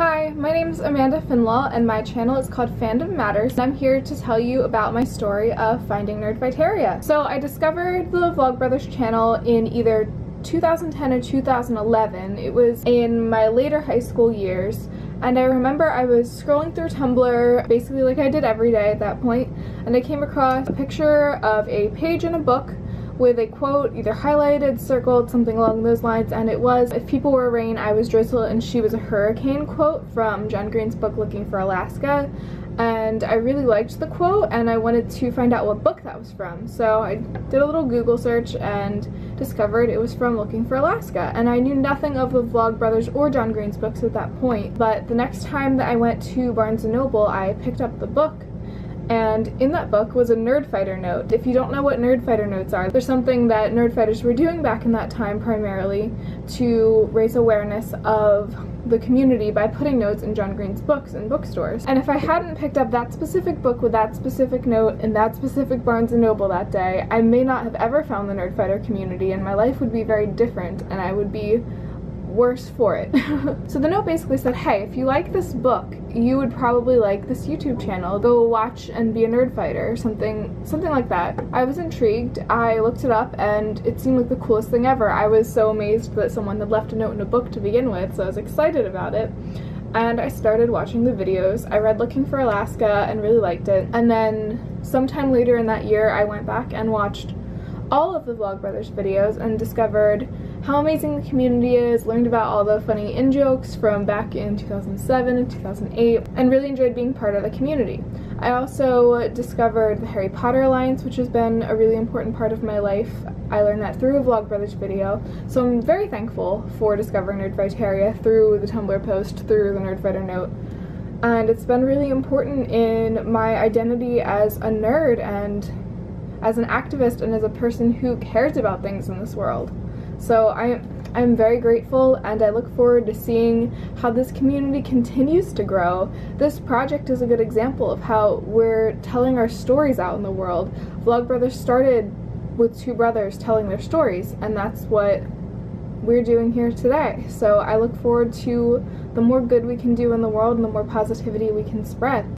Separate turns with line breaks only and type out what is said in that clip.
Hi, my name is Amanda Finlaw and my channel is called Fandom Matters. I'm here to tell you about my story of finding Nerdfighteria. So I discovered the Vlogbrothers channel in either 2010 or 2011. It was in my later high school years, and I remember I was scrolling through Tumblr basically like I did every day at that point, and I came across a picture of a page in a book with a quote either highlighted, circled, something along those lines, and it was, "If people were rain, I was drizzle and she was a hurricane," quote from John Green's book Looking for Alaska. And I really liked the quote and I wanted to find out what book that was from. So I did a little Google search and discovered it was from Looking for Alaska. And I knew nothing of the Vlogbrothers or John Green's books at that point, but the next time that I went to Barnes & Noble, I picked up the book. And in that book was a Nerdfighter note. If you don't know what Nerdfighter notes are, they're something that Nerdfighters were doing back in that time primarily to raise awareness of the community by putting notes in John Green's books in bookstores. And if I hadn't picked up that specific book with that specific note in that specific Barnes & Noble that day, I may not have ever found the Nerdfighter community and my life would be very different and I would be worse for it. So the note basically said, hey, if you like this book, you would probably like this YouTube channel. Go watch and be a Nerdfighter, something like that. I was intrigued. I looked it up and it seemed like the coolest thing ever. I was so amazed that someone had left a note in a book to begin with, so I was excited about it. And I started watching the videos. I read Looking for Alaska and really liked it. And then sometime later in that year, I went back and watched all of the Vlogbrothers videos and discovered how amazing the community is, learned about all the funny in-jokes from back in 2007 and 2008, and really enjoyed being part of the community. I also discovered the Harry Potter Alliance, which has been a really important part of my life. I learned that through a Vlogbrothers video, so I'm very thankful for discovering Nerdfighteria through the Tumblr post, through the Nerdfighter note. And it's been really important in my identity as a nerd and as an activist and as a person who cares about things in this world. So I'm very grateful and I look forward to seeing how this community continues to grow. This project is a good example of how we're telling our stories out in the world. Vlogbrothers started with two brothers telling their stories, and that's what we're doing here today. So I look forward to the more good we can do in the world and the more positivity we can spread.